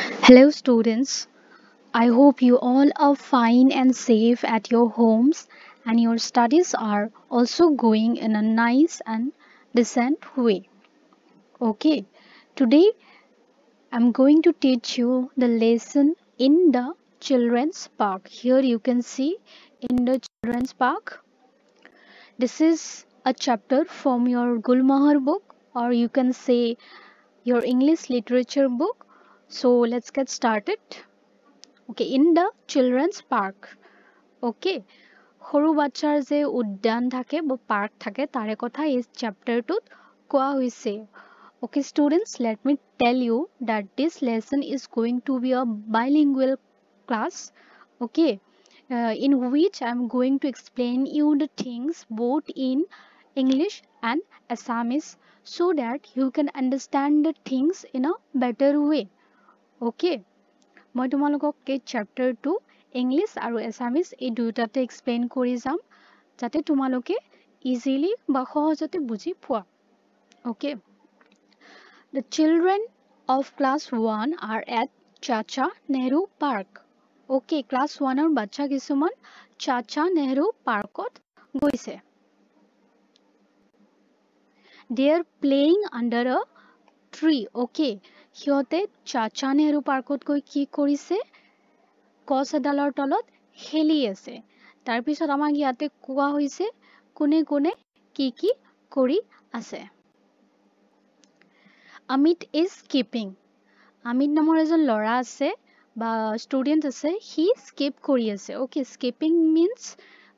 Hello, students. I hope you all are fine and safe at your homes, and your studies are also going in a nice and decent way. Okay, today I'm going to teach you the lesson in the children's park. Here you can see in the children's park. This is a chapter from your Gulmahar book, or you can say your English literature book. So let's get started. Okay, in the children's park. Okay, সৰু বাচ্চাৰ যে উদ্যান থাকে বা park থাকে তাৰে কথা এই চেপ্টাৰটোত কোৱা হৈছে. Okay, students, let me tell you that this lesson is going to be a bilingual class. Okay, in which I'm going to explain you the things both in English and Assamese so that you can understand the things in a better way. Okay. মই তোমালোকক এই চেপ্টাৰটো English আৰু Assamese এই দুয়োটাতে explain কৰি যাম যাতে তোমালোকে ইজিলি বা সহজতে বুজি পোৱা. Okay. The children of class 1 are at Chacha Nehru Park. Okay, class 1 ৰ বাচ্চা কিছুমান Chacha Nehru পাৰ্কত গৈছে. They are playing under a tree. Okay, সিহঁতে Chacha Nehru পাৰ্কত গৈ কি কৰিছে? গছ এডালৰ তলত খেলি আছে. তাৰপিছত আমাক ইয়াতে কোৱা হৈছে কোনে কোনে কি কি কৰি আছে. Amit is skipping. Amit নামৰ এজন ল'ৰা আছে বা ষ্টুডেণ্ট আছে, সি স্কিপ কৰি আছে. Okay, skipping means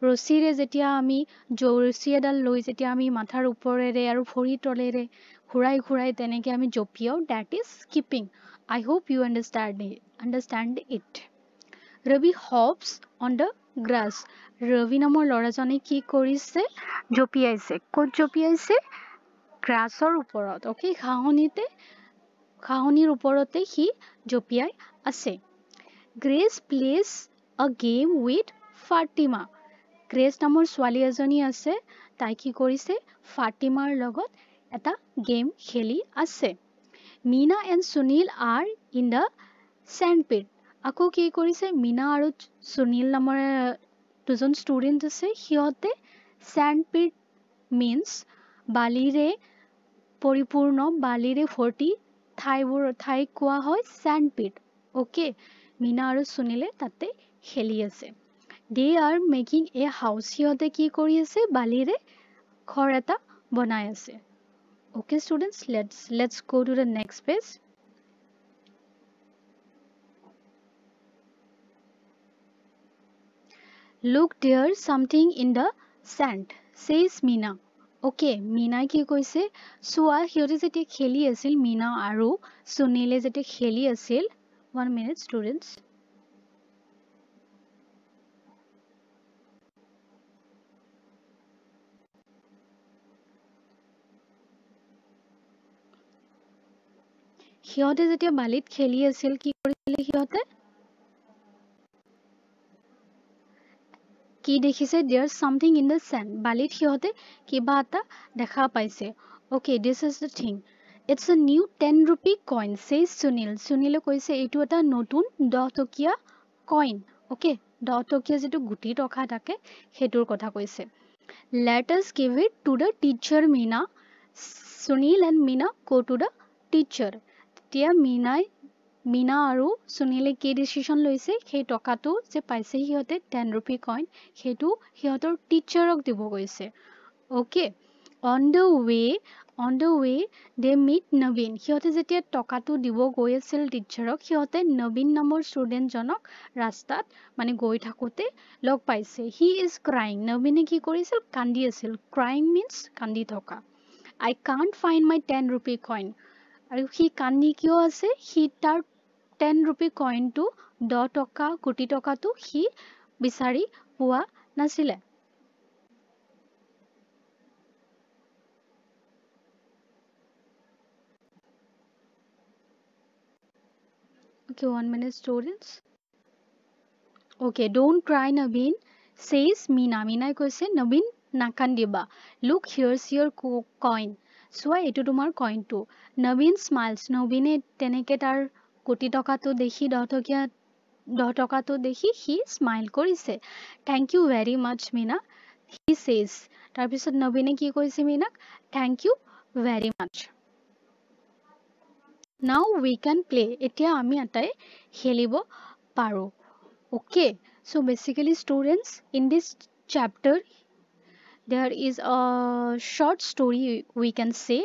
ৰছীৰে যেতিয়া আমি ৰছী এডাল লৈ যেতিয়া আমি মাথাৰ ওপৰেৰে আৰু ভৰিৰ তলেৰে ঘূৰাই ঘূৰাই তেনেকৈ আমি জঁপিয়াও, that is skipping. I hope you understand it. Ravi hops on the grass. Ravi নামৰ ল'ৰাজনে কি কৰিছে? জঁপিয়াইছে. ক'ত জঁপিয়াইছে? গ্ৰাছৰ ওপৰত. Okay, ঘাঁহনিৰ ওপৰতে সি জঁপিয়াই আছে. Grace plays a game with Fatima. Grace নামৰ ছোৱালী এজনী আছে, তাই কি কৰিছে? ফাতিমাৰ লগত এটা গেম খেলি আছে. Meena and Sunil are in the sandpit. আকৌ কি কৰিছে? মীনা আৰু সুনীল নামৰ দুজন ষ্টুডেণ্ট আছে, সিহঁতে sandpit means বালিৰে পৰিপূৰ্ণ বালিৰে ভৰ্তি ঠাইক কোৱা হয় sandpit. Okay, মীনা আৰু সুনীলে তাতে খেলি আছে. They are making a house. সিহঁতে কি কৰি আছে? বালিৰে ঘৰ এটা বনাই আছে. Okay, students, let's go to the next page. Look, there's something in the sand, says Meena. Okay, Meena কি কৈছে? চোৱা, সিহঁতে যেতিয়া খেলি আছিল, Meena আৰু সুনীলে যেতিয়া খেলি আছিল, 1 minute students. সিহঁতে যেতিয়া বালিত খেলি আছিল, কি কৰিছিলে সিহঁতে? কি দেখিছে? There's something in the sand. বালিত সিহঁতে কিবা এটা দেখা পাইছে. Okay, this is the thing. It's a new 10 rupee coin, says Sunil. Sunile কৈছে এইটো এটা নতুন 10 টকীয়া coin. Okay, 10 টকীয়া যেটো গুটি টকা থাকে হেতুৰ কথা কৈছে. Let us give it to the teacher, Meena. Sunil and Meena go to the teacher. তেতিয়া মীনা আৰু সুনীলে কি ডিচিশ্যন লৈছে? সেই টকাটো যে পাইছে সিহঁতে 10 rupee coin, সেইটো সিহঁতৰ টিচাৰক দিব গৈছে. Okay, on the way they meet Naveen. সিহঁতে যেতিয়া টকাটো দিব গৈ আছিল টিচাৰক, সিহঁতে নবীন নামৰ ষ্টুডেণ্টজনক ৰাস্তাত মানে গৈ থাকোঁতে লগ পাইছে. He is crying. নবীনে কি কৰিছিল? কান্দি আছিল. Crying means কান্দি থকা. I can't find my 10 rupee coin. আৰু সি কান্দি কিয় আছে? সি তাৰ 10 rupee coinটো 10 টকা কোটি টকাটো সি বিচাৰি পোৱা নাছিলে. Okay, 1 minute students. Okay, don't cry, Naveen, says Meena. Meena কৈছে নবীন নাকান্দিবা. Look, here's your coin. চোৱা, এইটো তোমাৰ কইনটো. নবীন smiles. নবীনে তেনেকে তাৰ কোটি টকাটো দেখি 10 টকাটো দেখি সি স্মাইল কৰিছে thank you very much Meena he says তাৰপিছত নবীনে কি কৈছে মিনাক thank you very much now we can play এতিয়া আমি এটাই খেলিব পাৰো okay so basically students in this chapter there is a short story we can say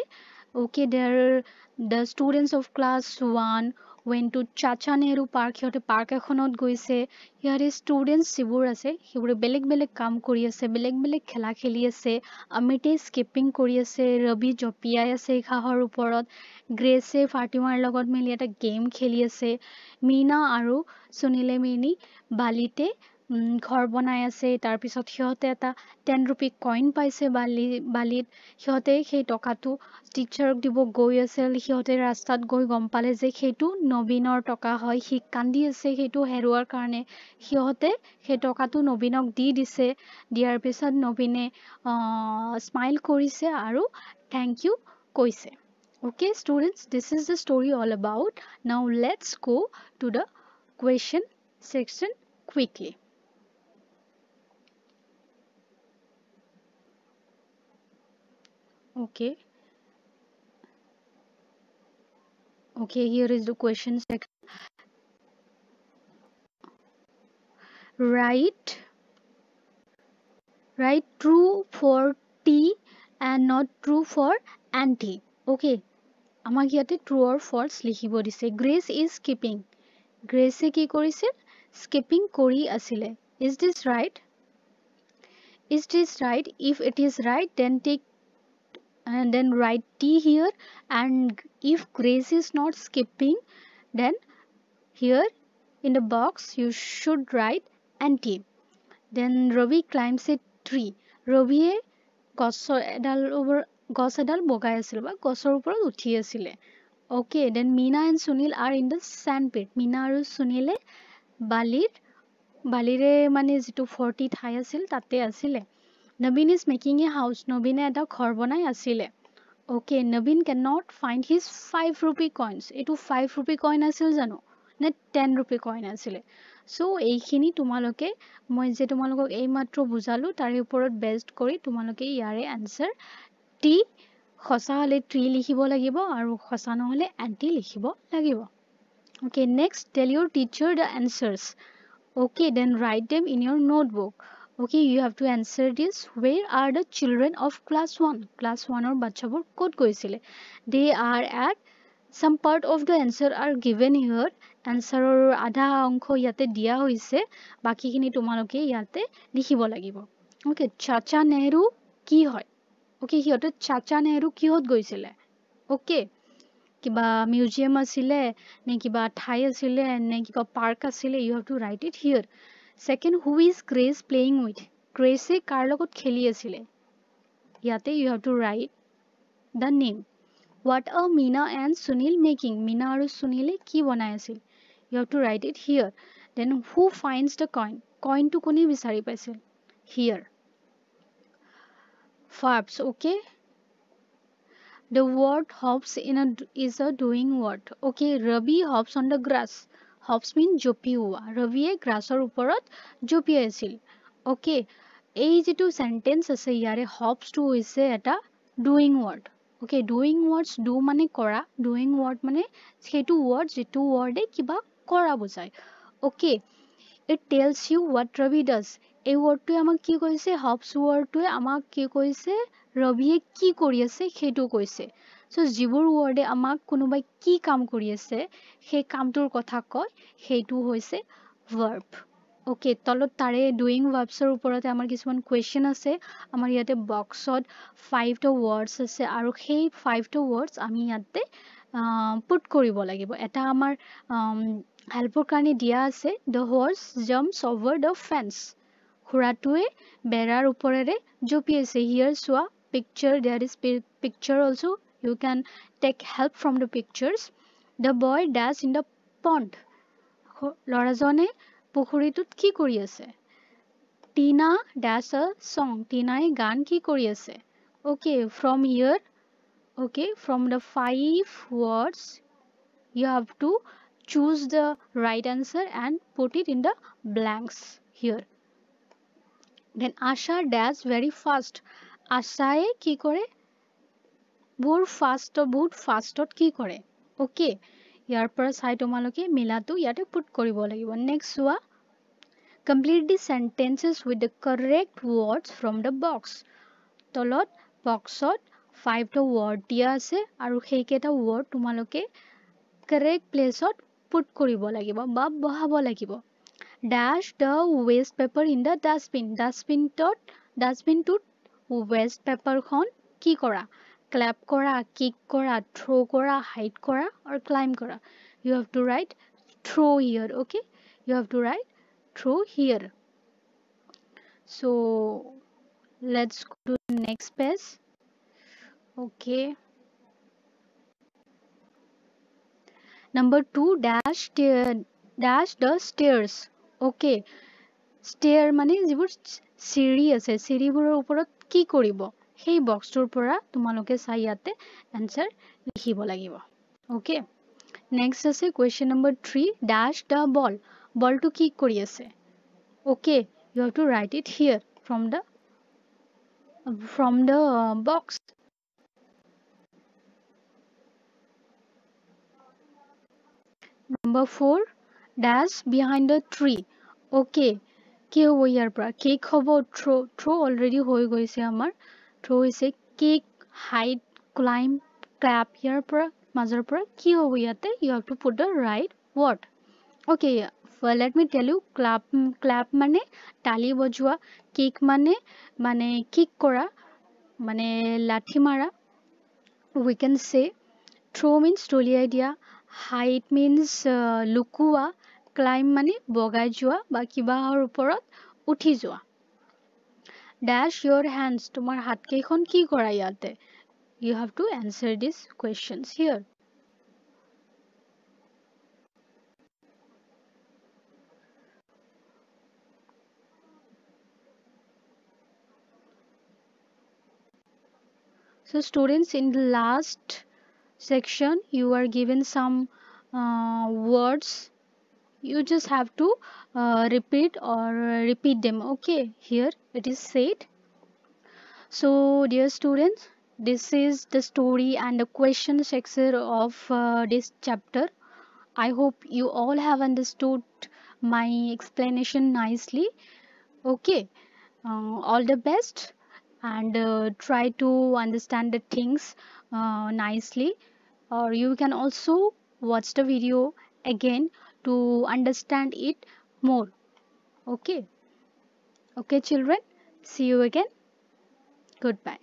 okay there the students of class 1 went to chacha nehru park hiyote park ekhonot goise here students sibur ase hibure beleg beleg kam kori ase beleg khela kheli ase amite skipping kori ase rabi jopiai ase khahor uporot grace fatimar logot meli eta game kheli ase meena aru sunile mini balite ঘৰ বনাই আছে তাৰ পিছত সিহঁতে এটা 10 ৰূপী coin পাইছে বালিত সিহঁতে সেই টকাটো টিচাৰক দিব গৈ আছিল সিহঁতে ৰাস্তাত গৈ গম পালে যে সেইটো নবীনৰ টকা হয় সি কান্দি আছে সেইটো হেৰুৱাৰ কাৰণে সিহঁতে সেই টকাটো নবীনক দি দিছে দিয়াৰ পিছত নবীনে স্মাইল কৰিছে আৰু থ্যাংক ইউ কৈছে okay students this is the story all about now let's go to the question section quickly okay okay here is the question section write write true for t and not true for anti okay আমাক ইয়াতে true অৰ ফলছ লিখিব দিছে Grace is skipping গ্ৰেচে কি কৰিছিল skipping কৰি আছিলে is this right if it is right then take and then write t here and if grace is not skipping then here in the box you should write anti then Ravi climbs a tree ৰবিয়ে গছ এডাল বগাই আছিল বা গছৰ ওপৰত উঠি আছিলে okay then Meena and Sunil are in the sandpit Meena আৰু সুনীলে বালিৰে মানে যিটো 40 ঠাই আছিল তাতে আছিলে Naveen is making a house নবীনে এটা ঘৰ বনাই আছিলে okay Naveen cannot find his 5 rupee coins এইটো 5 rupee coin আছিল জানো নে 10 rupee coin আছিলে so এইখিনি তোমালোকে মই যে তোমালোকক এই মাত্ৰ বুজালো তাৰে ওপৰত বেসড কৰি তোমালোকে ইয়াৰে আনসাৰ টি খসা হলে ট্ৰি লিখিব লাগিব আৰু খসা নহলে এন্টি লিখিব লাগিব okay next tell your teacher the answers okay then write them in your notebook okay you have to answer this where are the children of class 1 or bachchabor kot goisile they are at some part of the answer are given here answer or adha অংশ ইয়াতে দিয়া হৈছে বাকিখিনি তোমালোকে ইয়াতে লিখিব লাগিব okay chacha nehru কি হয় okay সিহঁতে chacha nehru কিহত গৈছিলে okay কিবা মিউজিয়াম আছিলে নে কিবা ঠাই আছিলে নে কিবা পাৰ্ক আছিলে you have to write it here second who is grace playing with grace কাৰ লগত খেলি আছিলে ইয়াতে you have to write the name what are Meena and Sunil making Meena আৰু Sunile কি বনাই আছিল you have to write it here then who finds the coin to কোনে বিচাৰি পাইছিল here verbs okay the word hops is a doing word okay Ravi hops on the grass hops mean জঁপিওৱা ৰবিয়ে গ্ৰাছৰ ওপৰত জঁপিয়াই আছিল okay এই যেটো sentence আছে ইয়াৰে hops টো হৈছে এটা doing word okay doing words do মানে কৰা doing word মানে সেইটো word যেটো word এ কিবা কৰা বুজায় okay it tells you what Ravi does এই wordটোৱে আমাক কি কৈছে hops wordটোৱে আমাক কি কৈছে ৰবিয়ে কি কৰি আছে সেইটো কৈছে so যিবোৰ wordে আমাক কোনোবাই কি কাম কৰি আছে সেই কামটোৰ কথা কয় সেইটো হৈছে verb okay তলত তাৰে doing verbs ৰ ওপৰতে আমাৰ কিছুমান question আছে আমাৰ ইয়াতে বক্সত 5 টা words আছে আৰু সেই 5 টা words আমি ইয়াতে put কৰিব লাগিব এটা আমাৰ হেল্পৰ কাৰণে দিয়া আছে the horse jumps over the fence ঘোঁৰাটোৱে বেৰাৰ ওপৰেৰে জঁপিয়াইছে here চোৱা picture there is picture also you can take help from the pictures the boy dash in the pond ল'ৰাজনে পুখুৰীটোত কি কৰি আছে Tina dash a song টিনাই গান কি কৰি আছে okay from here okay from the 5 words you have to choose the right answer and put it in the blanks here. Then Asha dash very fast. Ashaye কি কৰে? বহুত ফাষ্টত কি কৰে? Okay, ইয়াৰ পৰা চাই তোমালোকে মিলাটো ইয়াতে পুট কৰিব লাগিব। নেক্সট চোৱা, complete the sentences with the correct words from the box. তলত বক্সত 5টা ৱৰ্ড দিয়া আছে আৰু সেইকেইটা ৱৰ্ড তোমালোকে কাৰেক্ট প্লেচত পুট কৰিব লাগিব বা বহাব লাগিব। Dash the waste paper in the dustbin. ডাষ্টবিনটোত waste paperখন কি কৰা? ক্লেপ কৰা, কিক কৰা, থ্ৰ' কৰা, হাইড কৰা or climb কৰা. You have to write throw here, okay? You have to write throw here. So let's go to the next page. Okay. Number 2, dash the stairs. Okay. Stair মানে যিবোৰ চিৰি আছে, চিৰিবোৰৰ ওপৰত কি কৰিব? সেই বক্সটোৰ পৰা তোমালোকে চাই ইয়াতে এনসাৰ লিখিব লাগিব। Okay. Next আছে question number 3, dash the ball. বলটো কি কৰি আছে? Okay. You have to write it here from the box. Number 4, dash behind the tree. Okay. কি হ'ব ইয়াৰ পৰা? কেক হ'ব, থ্ৰ' অলৰেডি হৈ গৈছে আমাৰ। থ্ৰ' হৈছে কেক, হাইড, ক্লাইম, ক্লাপ। ইয়াৰ পৰা মাজৰ পৰা কি হ'ব ইয়াতে? You have to put the right word. Okay, let me tell you, clap মানে তালি বজোৱা, কেক মানে কিক কৰা, মানে লাঠি মাৰা। We can say throw means দলিয়াই দিয়া, hide means লুকুৱা, climb মানে বগাই যোৱা বা কিবাহৰ ওপৰত উঠি যোৱা। Dash your hands, তোমাৰ হাতকেইখন কি কৰা ইয়াতে? You have to answer these questions here. So students, in the last section you are given some words. You just have to repeat them. Okay, here it is said. So dear students, this is the story and the question section of this chapter. I hope you all have understood my explanation nicely. Okay, all the best, and try to understand the things nicely, or you can also watch the video again to understand it more. Okay. Okay children, see you again. Goodbye.